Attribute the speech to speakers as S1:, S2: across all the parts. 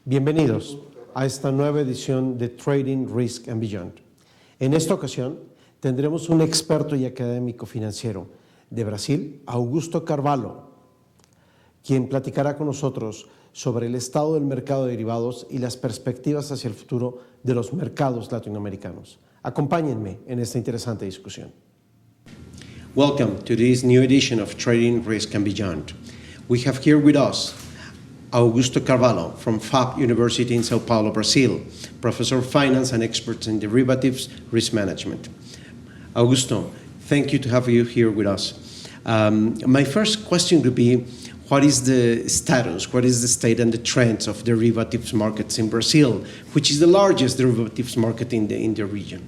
S1: Bienvenidos a esta nueva edición de Trading, Risk and Beyond. En esta ocasión tendremos un experto y académico financiero de Brasil, Augusto Carvalho, quien platicará con nosotros sobre el estado del mercado de derivados y las perspectivas hacia el futuro de los mercados latinoamericanos. Acompáñenme en esta interesante discusión. Welcome to this new edition of Trading, Risk and Beyond. We have here with us Augusto Carvalho from FAP University in Sao Paulo, Brazil, professor of finance and expert in derivatives risk management. Augusto, thank you to have you here with us. My first question would be, what is the status, what is the state and the trends of derivatives markets in Brazil, which is the largest derivatives market in the region?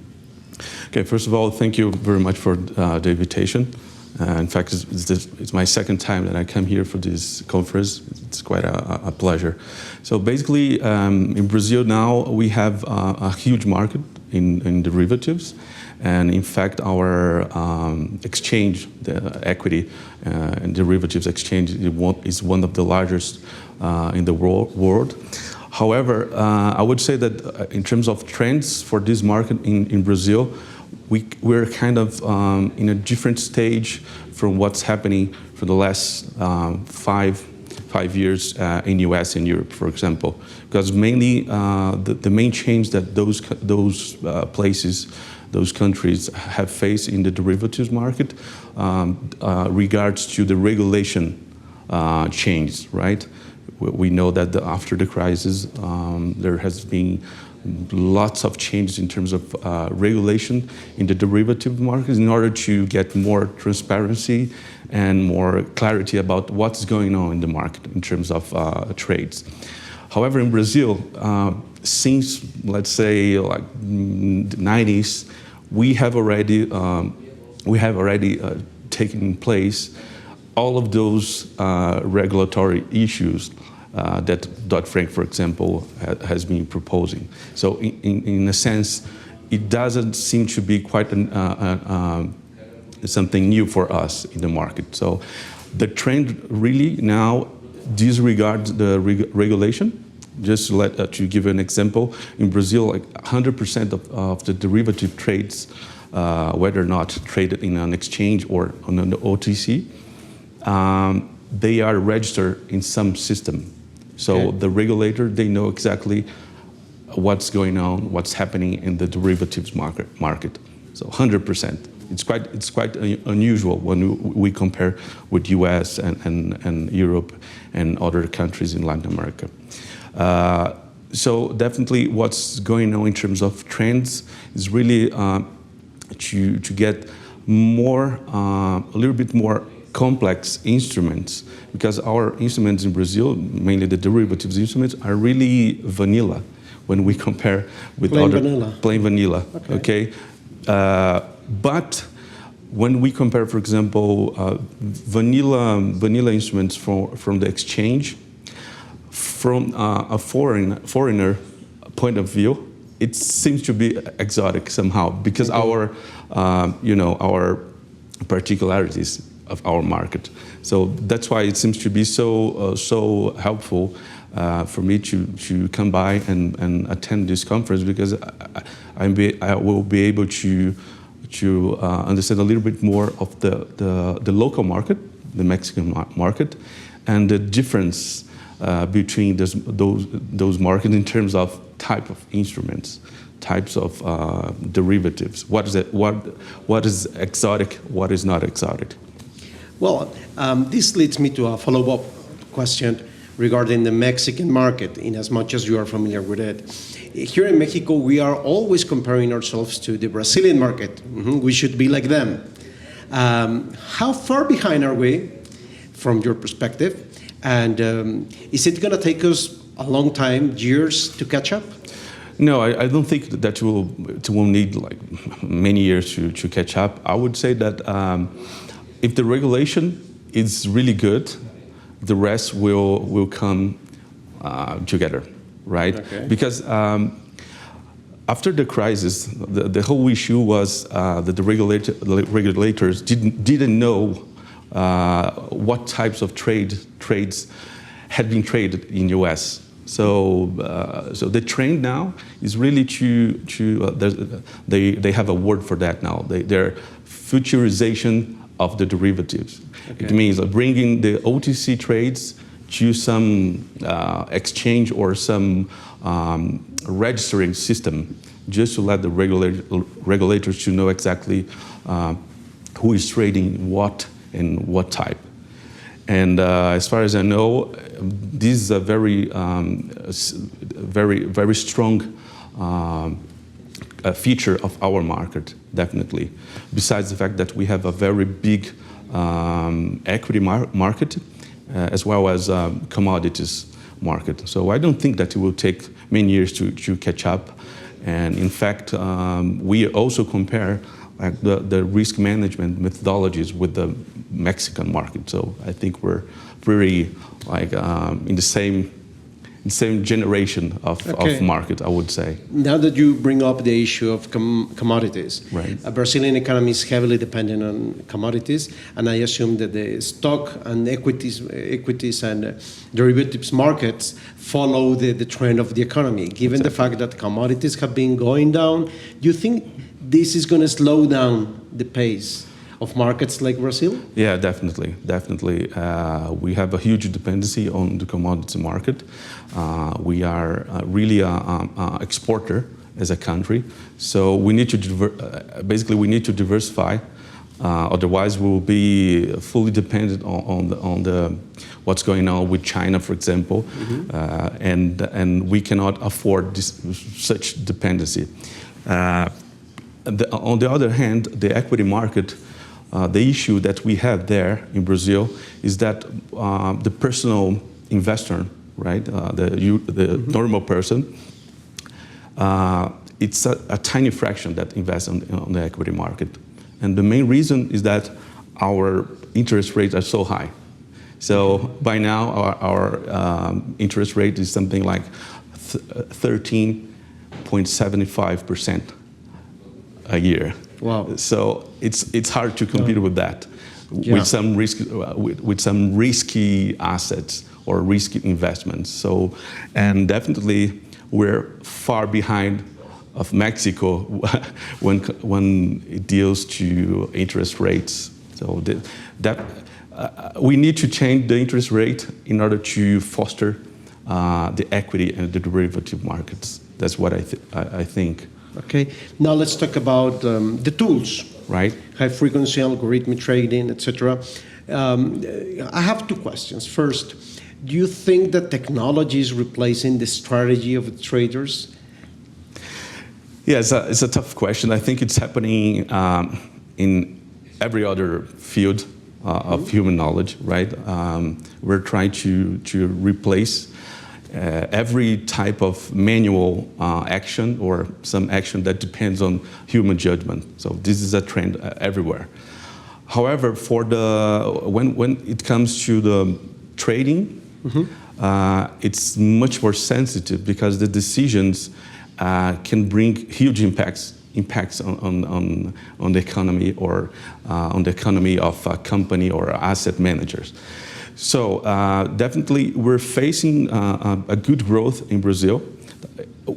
S2: Okay, first of all, thank you very much for the invitation. In fact, it's my second time that I come here for this conference. It's quite a pleasure. So basically, in Brazil now, we have a huge market in derivatives. And in fact, our exchange, the equity and derivatives exchange, is one of the largest in the world. However, I would say that in terms of trends for this market in Brazil, we're kind of in a different stage from what's happening for the last five years in US and Europe, for example, because mainly the main change that those places, those countries have faced in the derivatives market regards to the regulation change, right? We know that after the crisis, there has been lots of changes in terms of regulation in the derivative markets in order to get more transparency and more clarity about what's going on in the market in terms of trades. However, in Brazil, since let's say like the 90s, we have already taken place all of those regulatory issues that Dodd-Frank, for example, has been proposing. So in a sense, it doesn't seem to be quite something new for us in the market. So the trend really now disregards the regulation. Just to give you an example, in Brazil, like 100% of the derivative trades, whether or not traded in an exchange or on an OTC, they are registered in some system. So okay. The regulator, they know exactly what's going on, what's happening in the derivatives market. So 100%. It's quite unusual when we compare with US and Europe and other countries in Latin America. So definitely what's going on in terms of trends is really to get more, a little bit more complex instruments, because our instruments in Brazil, mainly the derivatives instruments, are really vanilla when we compare with plain vanilla. Okay. But when we compare, for example, vanilla instruments from the exchange, from a foreigner point of view, it seems to be exotic somehow, because our particularities of our market. So that's why it seems to be so helpful for me to come by and attend this conference, because I will be able to understand a little bit more of the local market, the Mexican market, and the difference between those markets in terms of type of instruments, types of derivatives. What is exotic? What is not exotic?
S1: Well, this leads me to a follow-up question regarding the Mexican market, in as much as you are familiar with it. Here in Mexico, we are always comparing ourselves to the Brazilian market. We should be like them. How far behind are we, from your perspective? And is it going to take us a long time, years to catch up?
S2: No, I don't think that it will need like many years to catch up. I would say that if the regulation is really good, the rest will come together, right?
S1: Okay.
S2: Because after the crisis, the whole issue was that the regulators didn't know what types of trades had been traded in U.S. So the trend now is really they have a word for that now. They're futurization of the derivatives.
S1: Okay.
S2: It means bringing the OTC trades to some exchange or some registering system, just to let the regulators to know exactly who is trading what and what type. And as far as I know, this is a very strong feature of our market, definitely. Besides the fact that we have a very big equity market, as well as commodities market. So I don't think that it will take many years to catch up. And in fact, we also compare the risk management methodologies with the Mexican market. So I think we're pretty in the same generation of market, I would say.
S1: Now that you bring up the issue of commodities,
S2: right.
S1: Brazilian economy is heavily dependent on commodities, and I assume that the stock and equities and derivatives markets follow the trend of the economy. Given the fact that commodities have been going down, do you think this is going to slow down the pace of markets like Brazil?
S2: Yeah, definitely. We have a huge dependency on the commodity market. We are really an exporter as a country, so we need to diversify. Otherwise, we will be fully dependent on the what's going on with China, for example, mm-hmm. And we cannot afford such dependency. On the other hand, the equity market. The issue that we have there in Brazil is that the personal investor, right, the mm-hmm. normal person, it's a tiny fraction that invests on the equity market. And the main reason is that our interest rates are so high. So by now, our interest rate is something like 13.75% a year.
S1: Wow!
S2: So it's hard to compete with that, with some risky assets or risky investments. So, and definitely we're far behind of Mexico when it deals to interest rates. So we need to change the interest rate in order to foster the equity and the derivative markets. That's what I think.
S1: Okay, now let's talk about the tools.
S2: Right.
S1: High frequency algorithmic trading, etc. I have two questions. First, do you think that technology is replacing the strategy of the traders?
S2: Yeah, it's a tough question. I think it's happening in every other field of human knowledge, right? We're trying to replace every type of manual action or some action that depends on human judgment. So this is a trend everywhere. However, when it comes to the trading, mm-hmm. It's much more sensitive because the decisions can bring huge impacts on the economy or on the economy of a company or asset managers. So definitely we're facing a good growth in Brazil.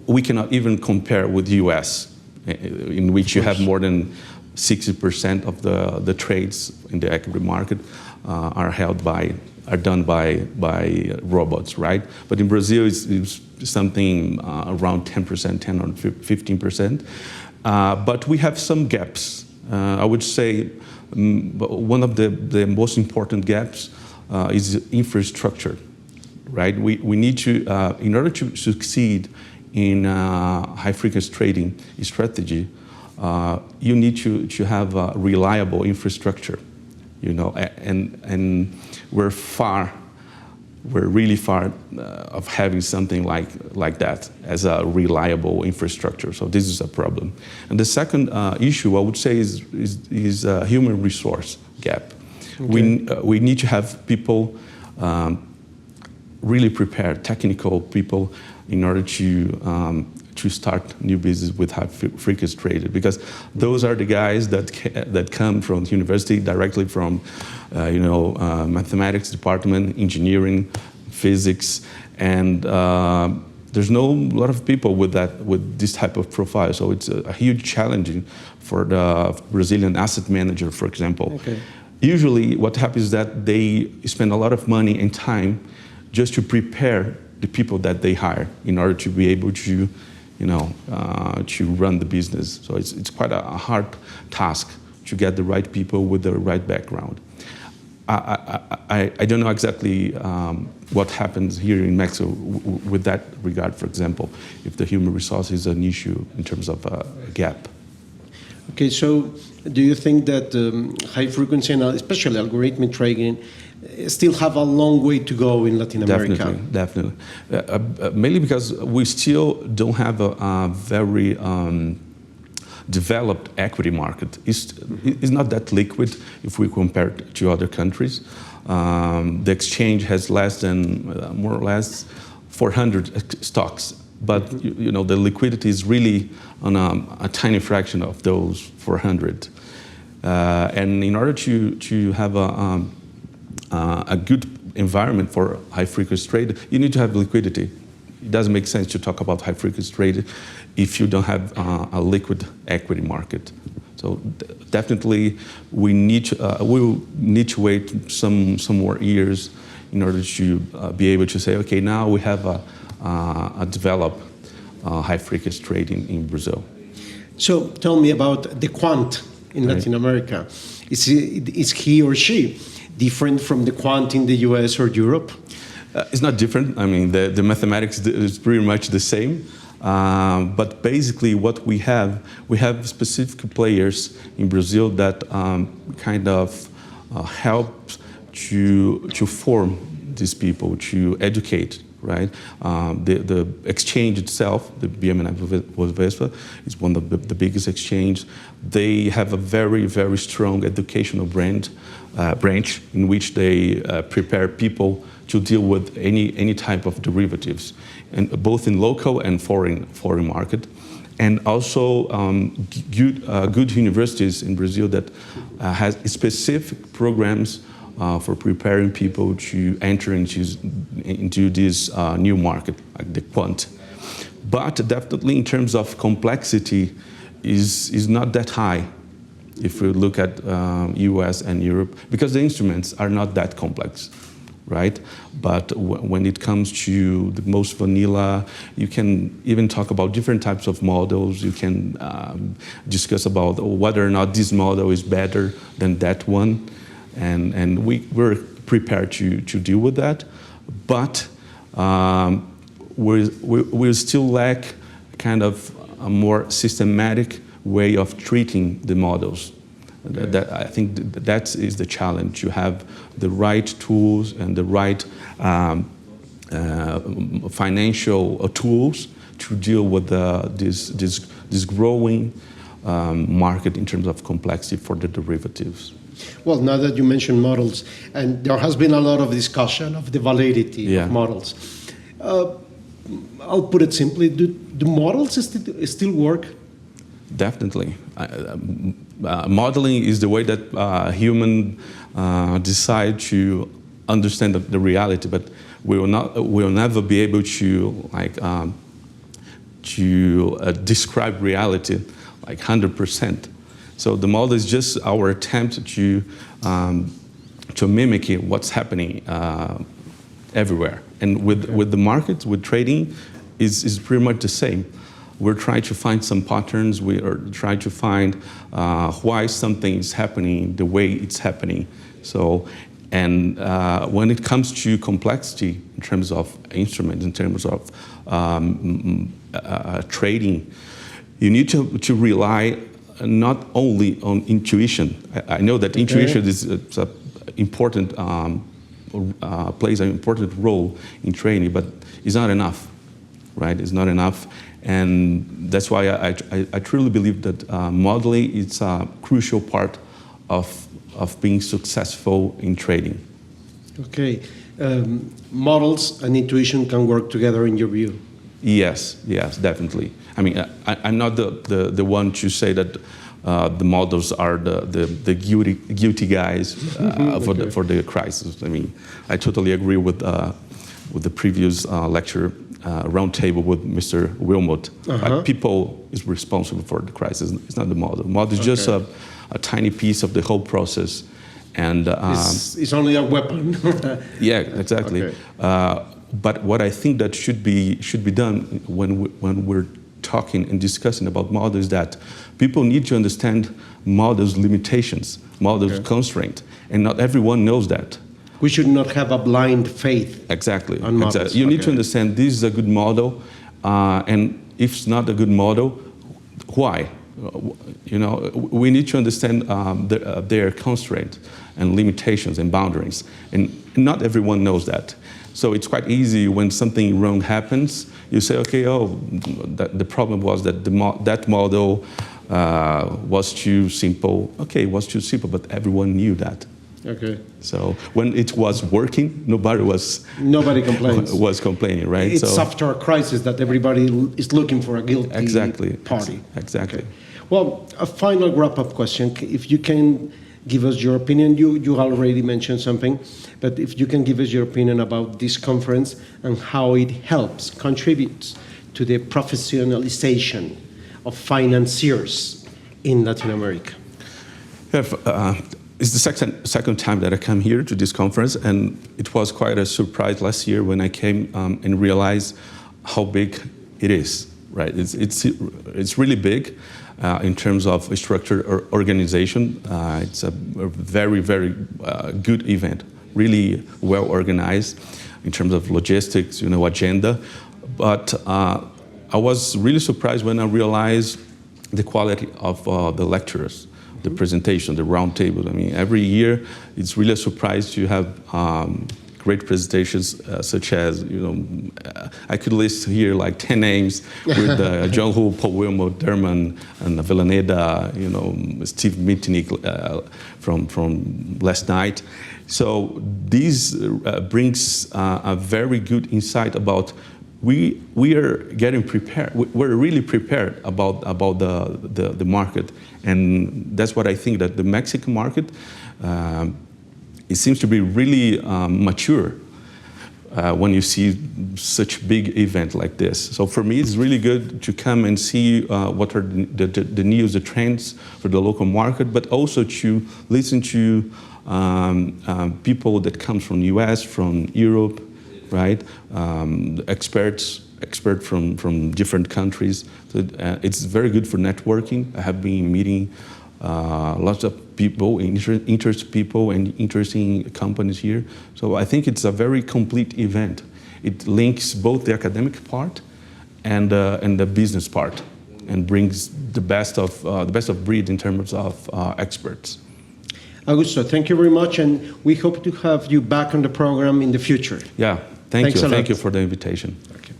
S2: We cannot even compare with the US, in which you have more than 60% of the trades in the equity market are done by robots, right? But in Brazil, it's something around 10%, 10 or 15%. But we have some gaps. I would say one of the most important gaps is infrastructure, right? We need to, in order to succeed in high-frequency trading strategy, you need to have a reliable infrastructure, and we're far we're really far of having something like that as a reliable infrastructure. So this is a problem. And the second issue I would say is a human resource gap. Okay. We need to have people really prepared, technical people, in order to start new business with high frequency trading, because those are the guys that come from the university directly from mathematics department, engineering, physics, and there's no lot of people with this type of profile. So it's a huge challenge for the Brazilian asset manager, for example. Okay. Usually, what happens is that they spend a lot of money and time just to prepare the people that they hire in order to be able to, to run the business. So it's quite a hard task to get the right people with the right background. I don't know exactly what happens here in Mexico with that regard, for example, if the human resource is an issue in terms of a gap.
S1: Okay, so do you think that high frequency and especially algorithmic trading still have a long way to go in Latin America?
S2: Definitely. Mainly because we still don't have a very developed equity market. It's not that liquid if we compare it to other countries. The exchange has less than, more or less, 400 stocks. But the liquidity is really on a tiny fraction of those 400. And in order to have a good environment for high-frequency trade, you need to have liquidity. It doesn't make sense to talk about high-frequency trade if you don't have a liquid equity market. So definitely, we'll need to wait some more years in order to be able to say, okay, now we have a developed high-frequency trading in Brazil.
S1: So tell me about the quant in Latin America. Is he or she different from the quant in the US or Europe?
S2: It's not different. I mean, the mathematics is pretty much the same. But basically what we have specific players in Brazil that kind of help to form these people, to educate, right? The exchange itself, the BM&FBOVESPA, is one of the biggest exchanges. They have a very, very strong educational branch in which they prepare people to deal with any type of derivatives, and both in local and foreign market, and also good universities in Brazil that has specific programs for preparing people to enter into this new market, like the quant. But definitely in terms of complexity is not that high if we look at US and Europe, because the instruments are not that complex, right? But when it comes to the most vanilla, you can even talk about different types of models. You can discuss about whether or not this model is better than that one. And we're prepared to deal with that. But we still lack kind of a more systematic way of treating the models. I think that is the challenge. You have the right tools and the right financial tools to deal with this growing market in terms of complexity for the derivatives.
S1: Well, now that you mentioned models, and there has been a lot of discussion of the validity of models. I'll put it simply, do models still work?
S2: Definitely. Modeling is the way that humans decide to understand the reality, but we will never be able to describe reality like 100%. So the model is just our attempt to mimic what's happening everywhere. And with the market, with trading, is pretty much the same. We're trying to find some patterns. We are trying to find why something is happening the way it's happening. So, and when it comes to complexity in terms of instruments, in terms of trading, you need to rely not only on intuition. I know that intuition is an important plays an important role in training, but it's not enough, right? It's not enough. And that's why I truly believe that modeling is a crucial part of being successful in trading.
S1: Okay. Models and intuition can work together in your view?
S2: Yes, definitely. I mean, I'm not the one to say that the models are the guilty guys for the crisis. I mean, I totally agree with the previous lecture roundtable with Mr. Wilmot. People is responsible for the crisis. It's not the model. The model is just a tiny piece of the whole process. And
S1: it's only a weapon.
S2: Yeah, exactly.
S1: Okay.
S2: But what I think that should be done when we're talking and discussing about models is that people need to understand models' limitations, models' constraint, and not everyone knows that.
S1: We should not have a blind faith.
S2: Exactly.
S1: On models.
S2: You need to understand this is a good model, and if it's not a good model, why? You know, we need to understand their constraints and limitations and boundaries, and not everyone knows that. So it's quite easy when something wrong happens, you say, okay, the problem was that that model was too simple. Okay, it was too simple, but everyone knew that.
S1: Okay.
S2: So when it was working, nobody
S1: complains.
S2: was complaining, right?
S1: It's after a crisis that everybody is looking for a guilty party.
S2: Exactly.
S1: Okay. Well, a final wrap-up question. If you can give us your opinion, you already mentioned something, but if you can give us your opinion about this conference and how it contributes to the professionalization of financiers in Latin America.
S2: It's the second time that I come here to this conference, and it was quite a surprise last year when I came and realized how big it is. Right? It's really big. In terms of structure or organization, it's a very, very good event, really well organized in terms of logistics, agenda. But I was really surprised when I realized the quality of the lecturers, the presentation, the round table. I mean, every year it's really a surprise to have great presentations such as, I could list here like 10 names with John Hu, Paul Wilmot, Derman, and Villaneda, Steve Mitnick from last night. So this brings a very good insight about we are getting prepared. We're really prepared about the market, and that's what I think that the Mexican market. It seems to be really mature when you see such a big event like this. So for me, it's really good to come and see what are the news, the trends for the local market, but also to listen to people that come from the US, from Europe, right? Experts from different countries. So, it's very good for networking. I have been meeting lots of people, interesting people and interesting companies here. So I think it's a very complete event. It links both the academic part and the business part, and brings the best of breed in terms of experts.
S1: Augusto, thank you very much, and we hope to have you back on the program in the future.
S2: Yeah, thank you for the invitation.
S1: Okay.